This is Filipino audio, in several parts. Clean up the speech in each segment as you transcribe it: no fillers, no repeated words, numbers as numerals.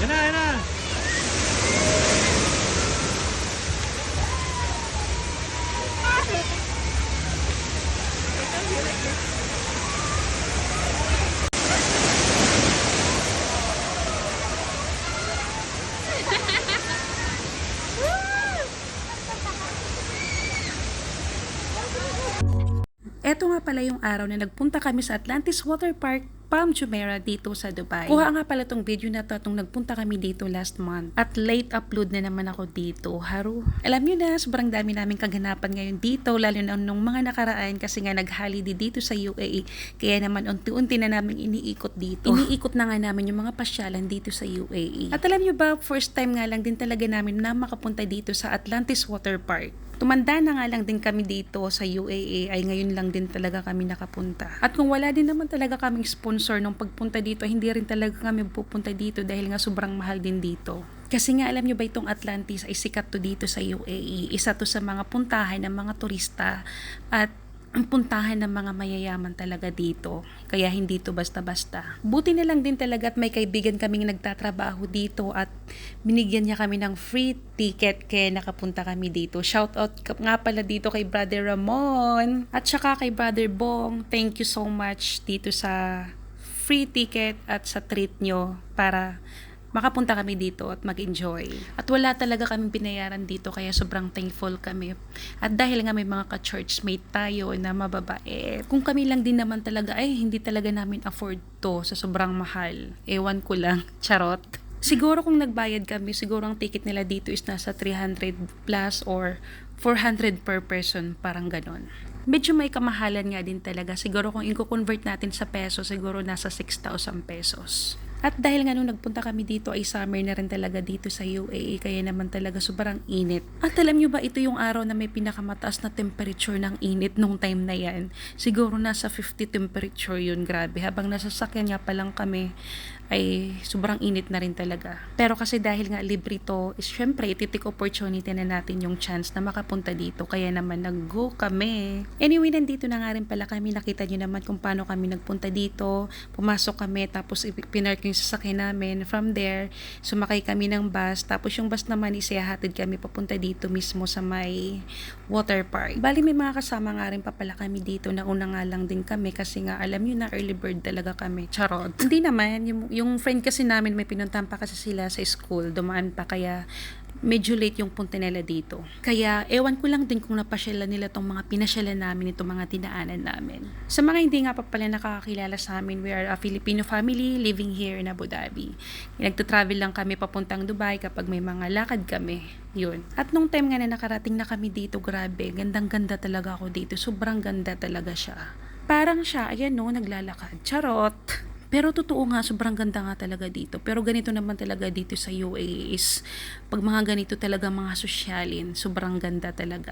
Yan na. Eto nga pala yung araw na nagpunta kami sa Atlantis Water Park, Palm Jumeirah dito sa Dubai. Kuha nga pala tong video na to nung nagpunta kami dito last month. At late upload na naman ako dito. Haru. Alam nyo na, sobrang dami naming kaganapan ngayon dito, lalo na nung mga nakaraan kasi nga nag-holiday dito sa UAE. Kaya naman unti-unti na namin iniikot dito. Iniikot na nga namin yung mga pasyalan dito sa UAE. At alam nyo ba, first time nga lang din talaga namin na makapunta dito sa Atlantis Water Park. Tumanda na nga lang din kami dito sa UAE, ay ngayon lang din talaga kami nakapunta. At kung wala din naman talaga kaming sponsor nung pagpunta dito, hindi rin talaga kami pupunta dito dahil nga sobrang mahal din dito. Kasi nga alam nyo ba itong Atlantis ay sikat to dito sa UAE. Isa to sa mga puntahan ng mga turista at ang puntahan ng mga mayayaman talaga dito. Kaya hindi to basta-basta. Buti na lang din talaga at may kaibigan kaming nagtatrabaho dito at binigyan niya kami ng free ticket kaya nakapunta kami dito. Shout out nga pala dito kay Brother Ramon at saka kay Brother Bong. Thank you so much dito sa free ticket at sa treat nyo para makapunta kami dito at mag-enjoy. At wala talaga kaming binayaran dito kaya sobrang thankful kami. At dahil nga may mga ka-churchmate tayo na mababait, kung kami lang din naman talaga ay hindi talaga namin afford to sa sobrang mahal. Ewan ko lang, charot. Siguro kung nagbayad kami, siguro ang ticket nila dito is nasa 300 plus or 400 per person, parang ganon. Medyo may kamahalan nga din talaga. Siguro kung i-convert natin sa peso, siguro nasa 6,000 pesos. At dahil nga nung nagpunta kami dito ay summer na rin talaga dito sa UAE, kaya naman talaga sobrang init. At alam nyo ba, ito yung araw na may pinakamataas na temperature ng init nung time na yan. Siguro nasa 50 temperature yun, grabe. Habang nasa sakyan nga pa lang kami, ay sobrang init na rin talaga. Pero kasi dahil nga libre to, is syempre ititik opportunity na natin yung chance na makapunta dito. Kaya naman nag-go kami. Anyway, nandito na nga rin pala kami. Nakita nyo naman kung paano kami nagpunta dito. Pumasok kami, tapos pinark yung sasakyan namin. From there, sumakay kami ng bus. Tapos yung bus naman isihahatid kami papunta dito mismo sa may water park. Bali may mga kasama nga rin pa pala kami dito. Nauna nga lang din kami kasi nga alam nyo na early bird talaga kami. Charot. Hindi naman, yung friend kasi namin may pinuntahan pa kasi sila sa school, dumaan pa kaya medyo late yung punta nila dito. Kaya ewan ko lang din kung napasyalan nila tong mga pinasyalan namin, itong mga dinaanan namin. Sa mga hindi nga pa pala nakakakilala sa amin, we are a Filipino family living here in Abu Dhabi. Nagta-travel lang kami papuntang Dubai kapag may mga lakad kami. Yun. At nung time nga na nakarating na kami dito, grabe, gandang-ganda talaga ako dito. Sobrang ganda talaga siya. Parang siya, ayan no, naglalakad. Charot! Pero totoo nga, sobrang ganda nga talaga dito. Pero ganito naman talaga dito sa UAE is, pag mga ganito talaga mga sosyalin, sobrang ganda talaga.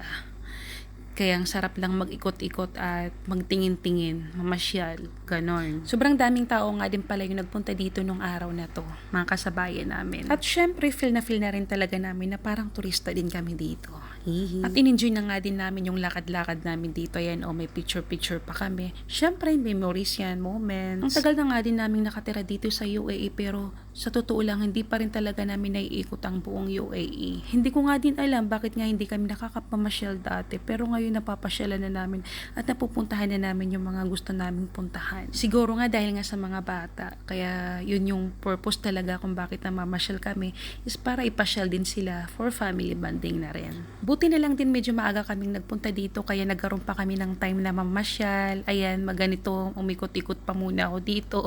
Kaya ang sarap lang mag-ikot-ikot at magtingin-tingin, mamasyal, ganon. Sobrang daming tao nga din pala yung nagpunta dito nung araw na to, mga kasabayan namin. At syempre, feel na rin talaga namin na parang turista din kami dito. Hihi. At in-enjoy na nga din namin yung lakad-lakad namin dito. Ayan, may picture-picture pa kami. Syempre, memories yan, moments. Ang tagal na nga din namin nakatira dito sa UAE, pero sa totoo lang, hindi pa rin talaga namin naiikot ang buong UAE. Hindi ko nga din alam bakit nga hindi kami nakakapamasyal dati, pero ngayon napapasyalan na namin at napupuntahan na namin yung mga gusto naming puntahan. Siguro nga dahil nga sa mga bata, kaya yun yung purpose talaga kung bakit namamasyal kami, is para ipasyal din sila for family bonding na rin. Buti na lang din medyo maaga kaming nagpunta dito, kaya nagkaroon pa kami ng time na mamasyal. Ayan, maganito, umikot-ikot pa muna ako dito.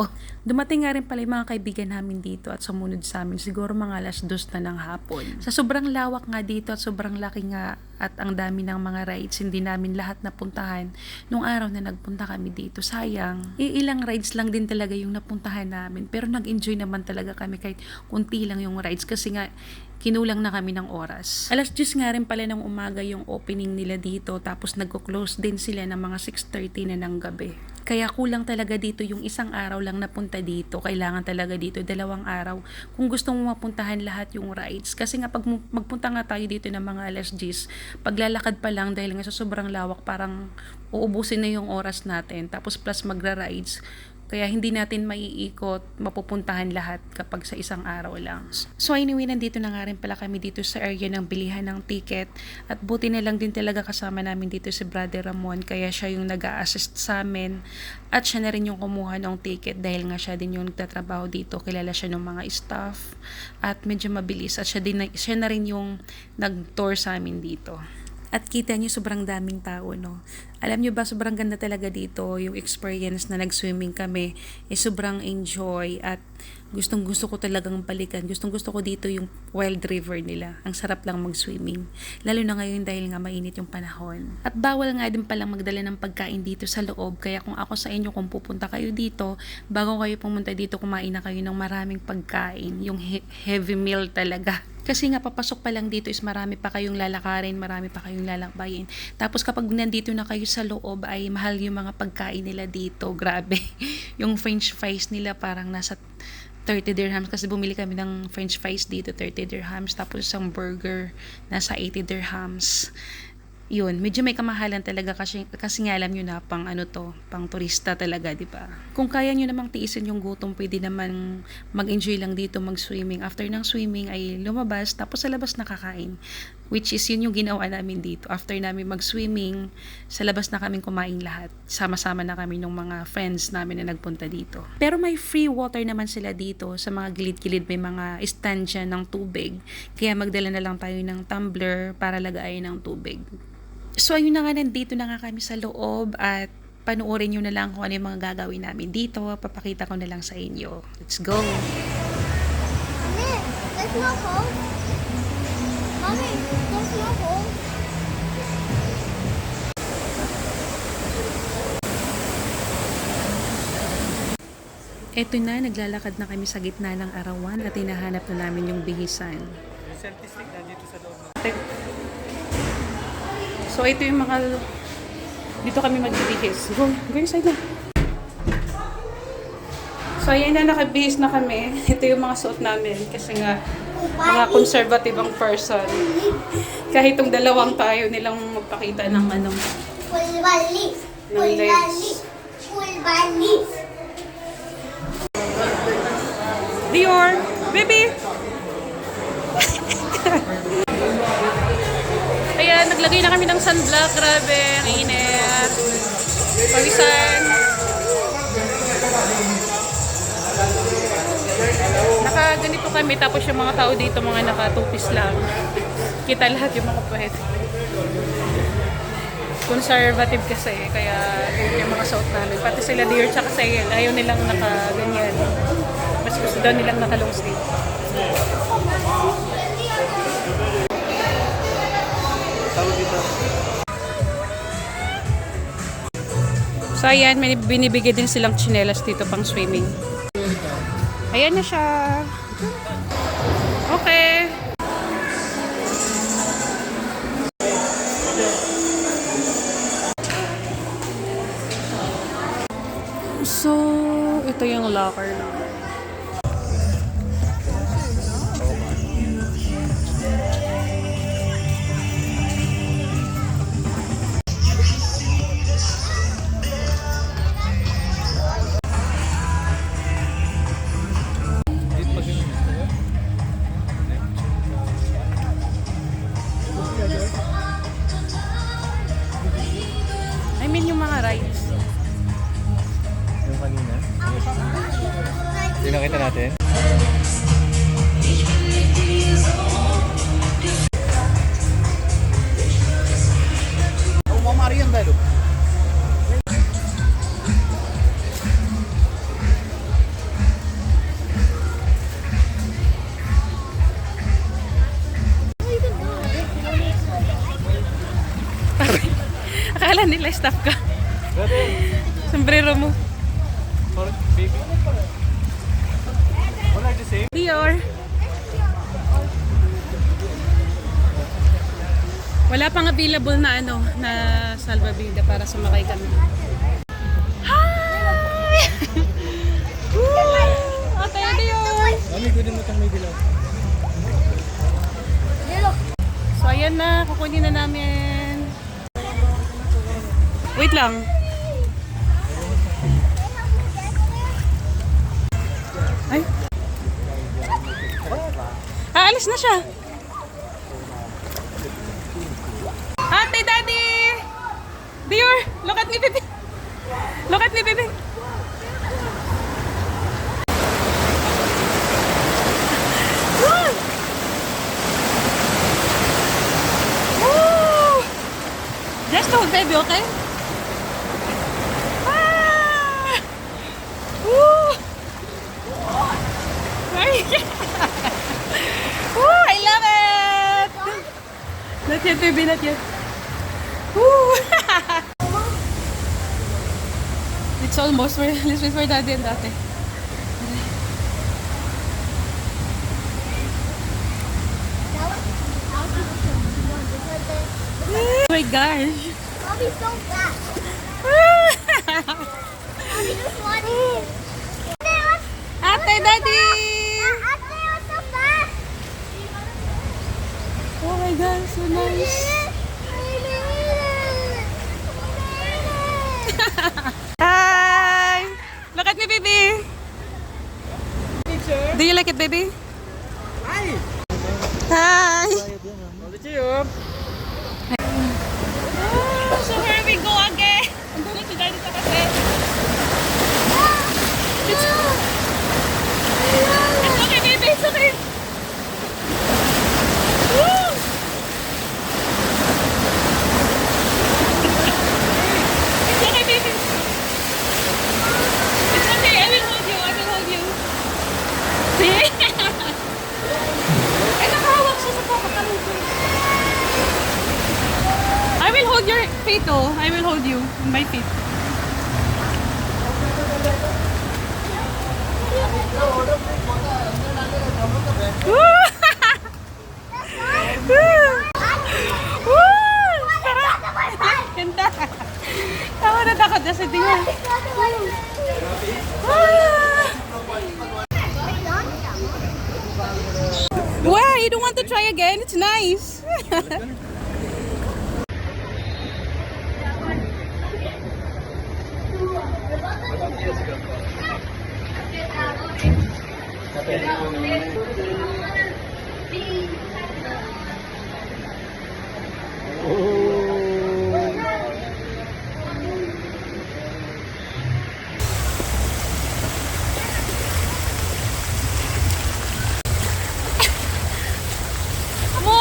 Dumating nga rin pala yung mga kaibigan namin dito at sumunod sa amin, siguro mga 2:00 na ng hapon. Sa sobrang lawak nga dito at sobrang laki nga at ang dami ng mga rides, hindi namin lahat napuntahan nung araw na nagpunta kami dito. Sayang, ilang rides lang din talaga yung napuntahan namin, pero nag-enjoy naman talaga kami kahit kunti lang yung rides kasi nga kinulang na kami ng oras. 10:00 nga rin pala ng umaga yung opening nila dito, tapos nagko-close din sila ng mga 6:30 na ng gabi. Kaya kulang talaga dito yung isang araw lang napunta dito. Kailangan talaga dito 2 araw kung gusto mo mapuntahan lahat yung rides. Kasi nga pag magpunta nga tayo dito ng mga 10:00, paglalakad pa lang dahil nga sa sobrang lawak, parang uubusin na yung oras natin. Tapos plus magra-rides, Kaya hindi natin maiikot, mapupuntahan lahat kapag sa isang araw lang. So anyway, nandito na nga rin pala kami dito sa area ng bilihan ng ticket. At buti na lang din talaga kasama namin dito si Brother Ramon. Kaya siya yung nag-a-assist sa amin. At siya na rin yung kumuha ng ticket dahil nga siya din yung nagtatrabaho dito. Kilala siya ng mga staff. At medyo mabilis. At siya na rin yung nag-tour sa amin dito. At kita niyo sobrang daming tao, no? Alam niyo ba, sobrang ganda talaga dito. Yung experience na nag-swimming kami is sobrang enjoy at gustong gusto ko talagang balikan. Gustong gusto ko dito yung wild river nila. Ang sarap lang mag-swimming. Lalo na ngayon dahil nga mainit yung panahon. At bawal nga din palang magdala ng pagkain dito sa loob. Kaya kung ako sa inyo, kung pupunta kayo dito, bago kayo pumunta dito, kumain na kayo ng maraming pagkain. Yung heavy meal talaga. Kasi nga papasok pa lang dito is marami pa kayong lalakarin, marami pa kayong lalakbayin. Tapos kapag nandito na kayo sa loob ay mahal yung mga pagkain nila dito. Grabe. Yung french fries nila parang nasa 30 dirhams kasi bumili kami ng french fries dito, 30 dirhams. Tapos isang burger nasa 80 dirhams. Yun, medyo may kamahalan talaga kasi nga alam nyo na pang pang turista talaga, di ba? Kung kaya nyo namang tiisin yung gutom, pwede naman mag-enjoy lang dito, mag-swimming. After ng swimming ay lumabas, tapos sa labas nakakain. Which is yun yung ginawa namin dito. After namin mag-swimming, sa labas na kaming kumain lahat. Sama-sama na kami ng mga friends namin na nagpunta dito. Pero may free water naman sila dito. Sa mga gilid-gilid may mga stand dyan ng tubig. Kaya magdala na lang tayo ng tumbler para lagayin ng tubig. So ayun na nga, nandito na nga kami sa loob at panoorin nyo na lang kung ano yung mga gagawin namin dito. Papakita ko na lang sa inyo. Let's go! Mommy, there's no hole. Mommy, there's no hole. Eto na, naglalakad na kami sa gitna ng arawan at hinahanap na namin yung bihisan. Statistic na dito sa loob. So ito yung mga, dito kami magbibihis. Go inside na. So ayan na, nakabihis na kami. Ito yung mga suot namin kasi nga mga conservative ang person. Kahit itong dalawang tayo nilang magpakita ng Full balis. Full legs. balis. Full balis. Dior, baby! Ayan, naglagay na kami ng sunblock. Grabe, ang init. Pawisan. Nakaganito kami, tapos yung mga tao dito, mga nakatupis lang. Kita lahat yung mga puwet. Conservative kasi, kaya yung mga suot namin. Pati sila Dior tsaka Sale, ayaw nilang nakaganyan. Mas gusto daw nilang naka-long sleeve. So ayan, may binibigay din silang tsinelas dito pang swimming. Ayan na siya. Okay. So, ito yung locker namin. I mean yung mga rides. Yung kanina. Yung nakita natin. Mario എന്തായാലും. Akala nila staff ka. Sombrero mo. For baby. All are the same. Dior. Wala pang available na na salvavida para sumakay kami. Hi! Woo! Ate Dior! Mami, gudin mo itong may dilaw. So ayan na, kukunin na namin. Wait lang. Ay. Aalis na siya. Ate, Daddy! Dior, look at me, baby. Look at me, baby. Woo! Woo! Just hold, baby, okay? Ah! Woo! Woo! I love it! Not yet, baby, not yet. Woo! It's almost. Let's wait for Daddy and Ate. Oh my gosh. Mommy's so fast. Mommy just wanted. Ate, Daddy! Ate, what's so fast? Oh my gosh, so nice. Hi! Look at me, baby. Do you like it, baby? Hi! Hi! Cheers! So here we go again. I'm going to Daddy sa kasi. It's okay, baby. It's okay. Woo! It's okay, baby. It's okay. I will hold you. I will hold you. See? Ay, nakahawak siya sa pakakalong ko. I will hold your feet, oh. I will hold you in my feet. Woo! Woo! Sarap! Ganda! Tawa na takot na sa tingin. Wow, you don't want to try again? It's nice.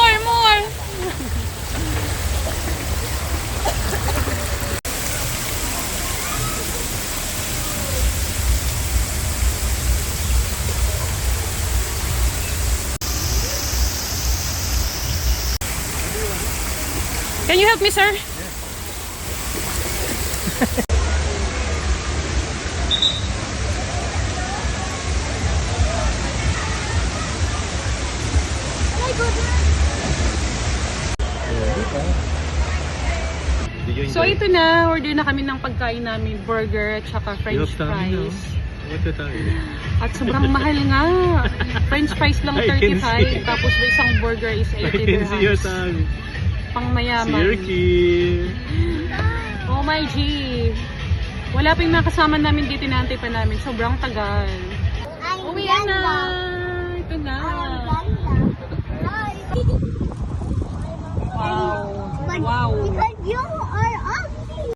More. Can you help me, sir? So ito na, order na kami ng pagkain namin, burger at saka french fries. At sobrang mahal nga. French fries lang 35, tapos isang burger is 80 dirhams. Pang mayaman. Oh my G. Wala pa yung mga kasama namin dito, inaantay pa namin. Sobrang tagal. Uwi na. Ito na. Wow. Wow. Because you